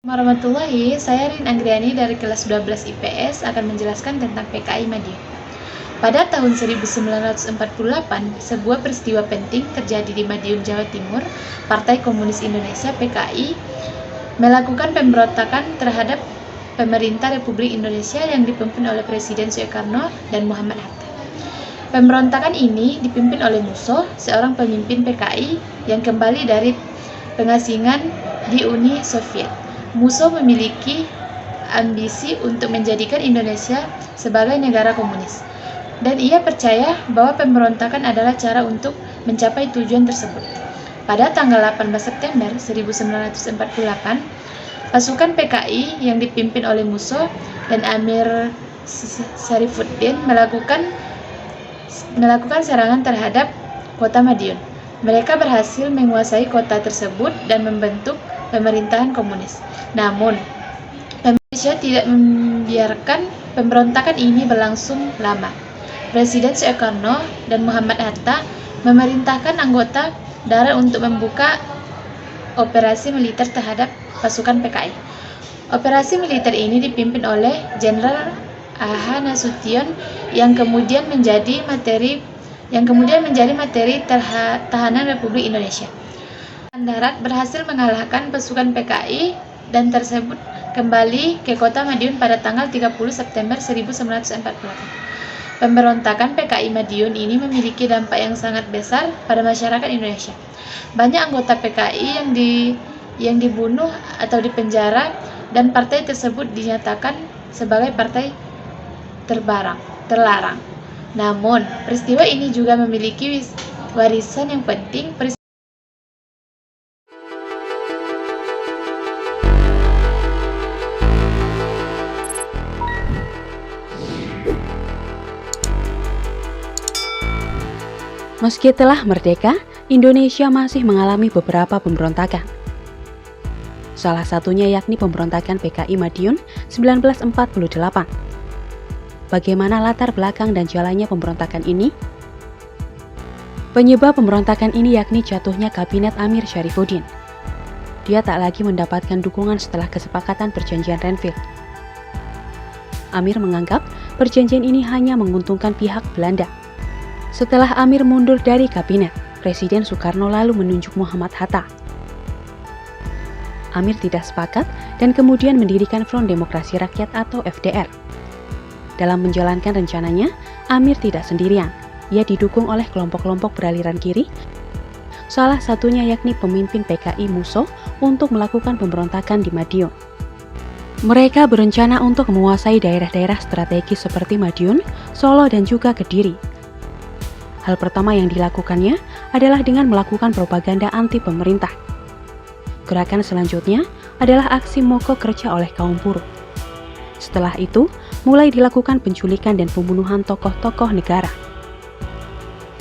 Warahmatullahi, saya Rin Anggriani dari kelas 12 IPS akan menjelaskan tentang PKI Madiun. Pada tahun 1948, sebuah peristiwa penting terjadi di Madiun, Jawa Timur. Partai Komunis Indonesia (PKI) melakukan pemberontakan terhadap pemerintah Republik Indonesia yang dipimpin oleh Presiden Soekarno dan Muhammad Hatta. Pemberontakan ini dipimpin oleh Musso, seorang pemimpin PKI yang kembali dari pengasingan di Uni Soviet. Musso memiliki ambisi untuk menjadikan Indonesia sebagai negara komunis, dan ia percaya bahwa pemberontakan adalah cara untuk mencapai tujuan tersebut. Pada tanggal 18 September 1948, pasukan PKI yang dipimpin oleh Musso dan Amir Syarifuddin melakukan serangan terhadap kota Madiun. Mereka berhasil menguasai kota tersebut dan membentuk pemerintahan komunis. Namun, Indonesia tidak membiarkan pemberontakan ini berlangsung lama. Presiden Soekarno dan Muhammad Hatta memerintahkan anggota darat untuk membuka operasi militer terhadap pasukan PKI. Operasi militer ini dipimpin oleh Jenderal A.H. Nasution yang kemudian menjadi materi tahanan Republik Indonesia. Darat berhasil mengalahkan pasukan PKI dan tersebut kembali ke kota Madiun pada tanggal 30 September 1948. Pemberontakan PKI Madiun ini memiliki dampak yang sangat besar pada masyarakat Indonesia. Banyak anggota PKI yang dibunuh atau dipenjara, dan partai tersebut dinyatakan sebagai partai terlarang. Namun, peristiwa ini juga memiliki warisan yang penting. Meski telah merdeka, Indonesia masih mengalami beberapa pemberontakan. Salah satunya yakni pemberontakan PKI Madiun 1948. Bagaimana latar belakang dan jalannya pemberontakan ini? Penyebab pemberontakan ini yakni jatuhnya kabinet Amir Syarifuddin. Dia tak lagi mendapatkan dukungan setelah kesepakatan perjanjian Renville. Amir menganggap perjanjian ini hanya menguntungkan pihak Belanda. Setelah Amir mundur dari kabinet, Presiden Soekarno lalu menunjuk Muhammad Hatta. Amir tidak sepakat dan kemudian mendirikan Front Demokrasi Rakyat atau FDR. Dalam menjalankan rencananya, Amir tidak sendirian. Ia didukung oleh kelompok-kelompok beraliran kiri, salah satunya yakni pemimpin PKI Musso untuk melakukan pemberontakan di Madiun. Mereka berencana untuk menguasai daerah-daerah strategis seperti Madiun, Solo, dan juga Kediri. Hal pertama yang dilakukannya adalah dengan melakukan propaganda anti pemerintah. Gerakan selanjutnya adalah aksi mogok kerja oleh kaum buruh. Setelah itu, mulai dilakukan penculikan dan pembunuhan tokoh-tokoh negara.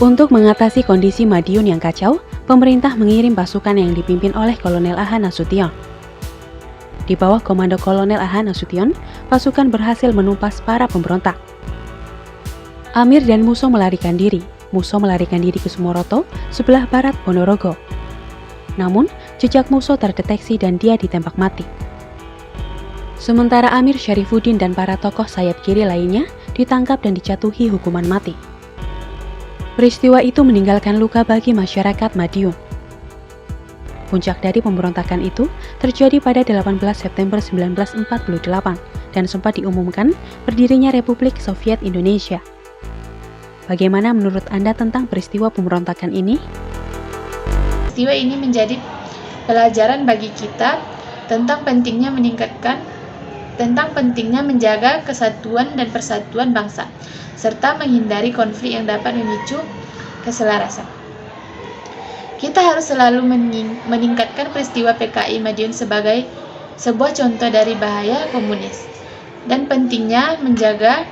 Untuk mengatasi kondisi Madiun yang kacau, pemerintah mengirim pasukan yang dipimpin oleh Kolonel A.H. Nasution. Di bawah komando Kolonel A.H. Nasution, pasukan berhasil menumpas para pemberontak. Amir dan Musso melarikan diri. Musso melarikan diri ke Sumoroto, sebelah barat Ponorogo. Namun, jejak Musso terdeteksi dan dia ditembak mati. Sementara Amir Syarifuddin dan para tokoh sayap kiri lainnya ditangkap dan dijatuhi hukuman mati. Peristiwa itu meninggalkan luka bagi masyarakat Madiun. Puncak dari pemberontakan itu terjadi pada 18 September 1948 dan sempat diumumkan berdirinya Republik Soviet Indonesia. Bagaimana menurut Anda tentang peristiwa pemberontakan ini? Peristiwa ini menjadi pelajaran bagi kita tentang pentingnya menjaga kesatuan dan persatuan bangsa, serta menghindari konflik yang dapat memicu keselarasan. Kita harus selalu meningkatkan peristiwa PKI Madiun sebagai sebuah contoh dari bahaya komunis dan pentingnya menjaga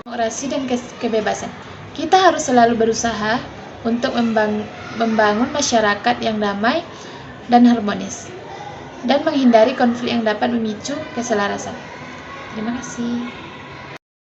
demokrasi dan kebebasan. Kita harus selalu berusaha untuk membangun masyarakat yang damai dan harmonis, dan menghindari konflik yang dapat memicu keselarasan. Terima kasih.